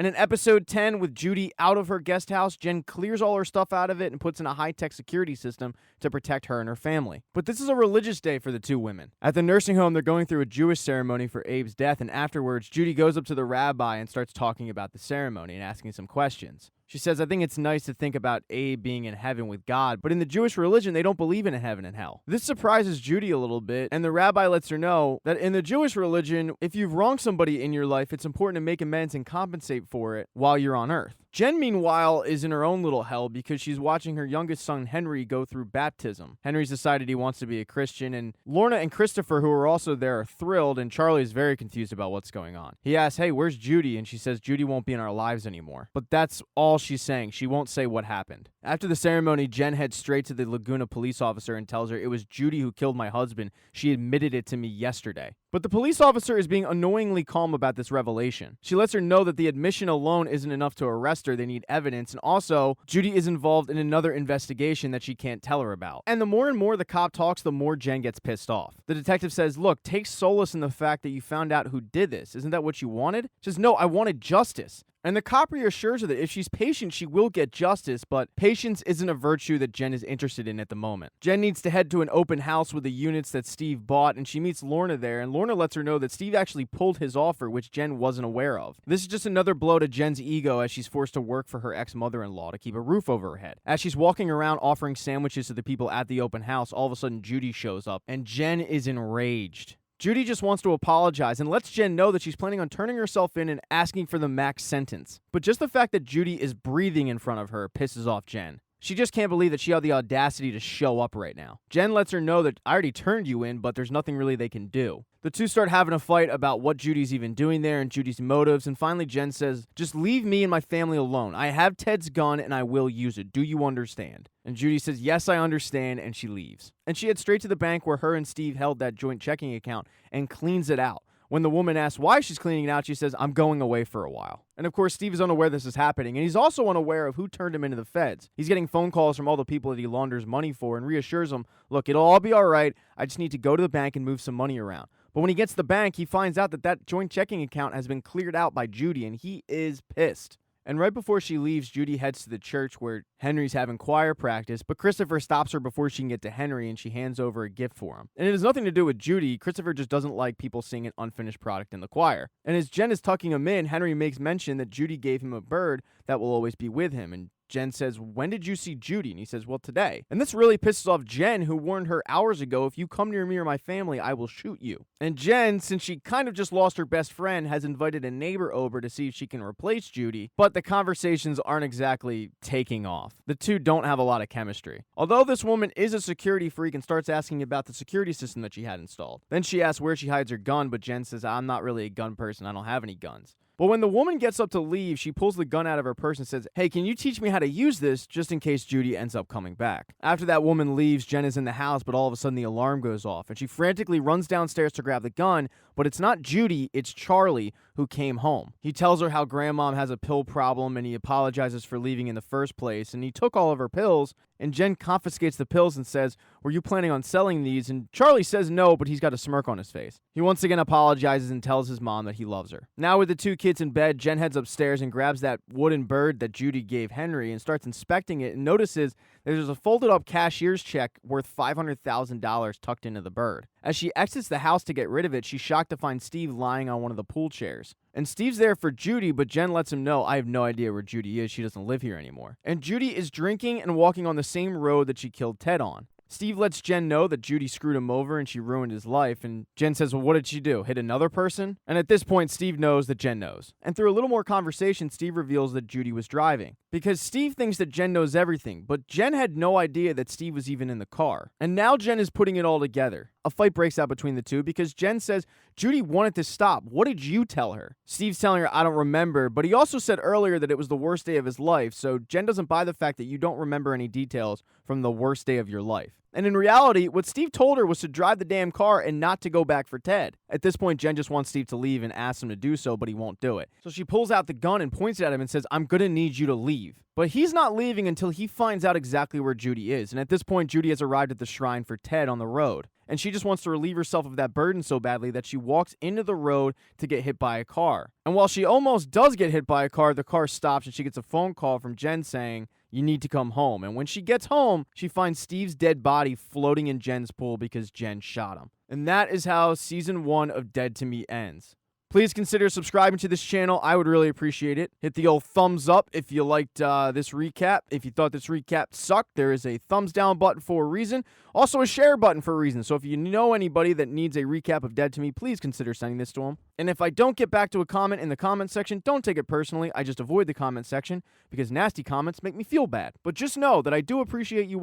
And in episode 10, with Judy out of her guest house, Jen clears all her stuff out of it and puts in a high-tech security system to protect her and her family. But this is a religious day for the two women. At the nursing home, they're going through a Jewish ceremony for Abe's death, and afterwards, Judy goes up to the rabbi and starts talking about the ceremony and asking some questions. She says, I think it's nice to think about Abe being in heaven with God, but in the Jewish religion, they don't believe in a heaven and hell. This surprises Judy a little bit, and the rabbi lets her know that in the Jewish religion, if you've wronged somebody in your life, it's important to make amends and compensate for it while you're on earth. Jen, meanwhile, is in her own little hell because she's watching her youngest son, Henry, go through baptism. Henry's decided he wants to be a Christian, and Lorna and Christopher, who are also there, are thrilled, and Charlie is very confused about what's going on. He asks, hey, where's Judy? And she says Judy won't be in our lives anymore. But that's all she's saying. She won't say what happened. After the ceremony, Jen heads straight to the Laguna police officer and tells her, it was Judy who killed my husband. She admitted it to me yesterday. But the police officer is being annoyingly calm about this revelation. She lets her know that the admission alone isn't enough to arrest her. They need evidence. And also, Judy is involved in another investigation that she can't tell her about. And the more and more the cop talks, the more Jen gets pissed off. The detective says, look, take solace in the fact that you found out who did this. Isn't that what you wanted? She says, no, I wanted justice. And the cop reassures her that if she's patient, she will get justice, but patience isn't a virtue that Jen is interested in at the moment. Jen needs to head to an open house with the units that Steve bought, and she meets Lorna there, and Lorna lets her know that Steve actually pulled his offer, which Jen wasn't aware of. This is just another blow to Jen's ego as she's forced to work for her ex-mother-in-law to keep a roof over her head. As she's walking around offering sandwiches to the people at the open house, all of a sudden Judy shows up, and Jen is enraged. Judy just wants to apologize and lets Jen know that she's planning on turning herself in and asking for the max sentence. But just the fact that Judy is breathing in front of her pisses off Jen. She just can't believe that she had the audacity to show up right now. Jen lets her know that I already turned you in, but there's nothing really they can do. The two start having a fight about what Judy's even doing there and Judy's motives, and finally Jen says, just leave me and my family alone. I have Ted's gun and I will use it. Do you understand? And Judy says, yes, I understand, and she leaves. And she heads straight to the bank where her and Steve held that joint checking account and cleans it out. When the woman asks why she's cleaning it out, she says, I'm going away for a while. And of course, Steve is unaware this is happening, and he's also unaware of who turned him into the feds. He's getting phone calls from all the people that he launders money for and reassures them, look, it'll all be all right. I just need to go to the bank and move some money around. But when he gets to the bank, he finds out that that joint checking account has been cleared out by Judy, and he is pissed. And right before she leaves, Judy heads to the church where Henry's having choir practice, but Christopher stops her before she can get to Henry, and she hands over a gift for him. And it has nothing to do with Judy. Christopher just doesn't like people seeing an unfinished product in the choir. And as Jen is tucking him in, Henry makes mention that Judy gave him a bird that will always be with him, and Jen says, when did you see Judy? And he says, well, today. And this really pisses off Jen, who warned her hours ago, if you come near me or my family, I will shoot you. And Jen, since she kind of just lost her best friend, has invited a neighbor over to see if she can replace Judy, but the conversations aren't exactly taking off. The two don't have a lot of chemistry. Although this woman is a security freak and starts asking about the security system that she had installed. Then she asks where she hides her gun, but Jen says, I'm not really a gun person. I don't have any guns. But when the woman gets up to leave, she pulls the gun out of her purse and says, hey, can you teach me how to use this just in case Judy ends up coming back? After that woman leaves, Jen is in the house, but all of a sudden the alarm goes off, and she frantically runs downstairs to grab the gun, but it's not Judy, it's Charlie who came home. He tells her how grandmom has a pill problem, and he apologizes for leaving in the first place, and he took all of her pills, and Jen confiscates the pills and says, were you planning on selling these? And Charlie says no, but he's got a smirk on his face. He once again apologizes and tells his mom that he loves her. Now with the two kids in bed, Jen heads upstairs and grabs that wooden bird that Judy gave Henry and starts inspecting it and notices there's a folded up cashier's check worth $500,000 tucked into the bird. As she exits the house to get rid of it, she's shocked to find Steve lying on one of the pool chairs. And Steve's there for Judy, but Jen lets him know, I have no idea where Judy is. She doesn't live here anymore. And Judy is drinking and walking on the same road that she killed Ted on. Steve lets Jen know that Judy screwed him over and she ruined his life, and Jen says, well, what did she do? Hit another person? And at this point, Steve knows that Jen knows. And through a little more conversation, Steve reveals that Judy was driving. Because Steve thinks that Jen knows everything, but Jen had no idea that Steve was even in the car. And now Jen is putting it all together. A fight breaks out between the two because Jen says, Judy wanted to stop. What did you tell her? Steve's telling her, I don't remember, but he also said earlier that it was the worst day of his life, so Jen doesn't buy the fact that you don't remember any details from the worst day of your life. And in reality, what Steve told her was to drive the damn car and not to go back for Ted. At this point, Jen just wants Steve to leave and asks him to do so, but he won't do it. So she pulls out the gun and points it at him and says, "I'm gonna need you to leave." But he's not leaving until he finds out exactly where Judy is. And at this point, Judy has arrived at the shrine for Ted on the road. And she just wants to relieve herself of that burden so badly that she walks into the road to get hit by a car. And while she almost does get hit by a car, the car stops and she gets a phone call from Jen saying, "You need to come home." And when she gets home, she finds Steve's dead body floating in Jen's pool because Jen shot him. And that is how season 1 of Dead to Me ends. Please consider subscribing to this channel. I would really appreciate it. Hit the old thumbs up if you liked this recap. If you thought this recap sucked, there is a thumbs down button for a reason. Also a share button for a reason. So if you know anybody that needs a recap of Dead to Me, please consider sending this to them. And if I don't get back to a comment in the comment section, don't take it personally. I just avoid the comment section because nasty comments make me feel bad. But just know that I do appreciate you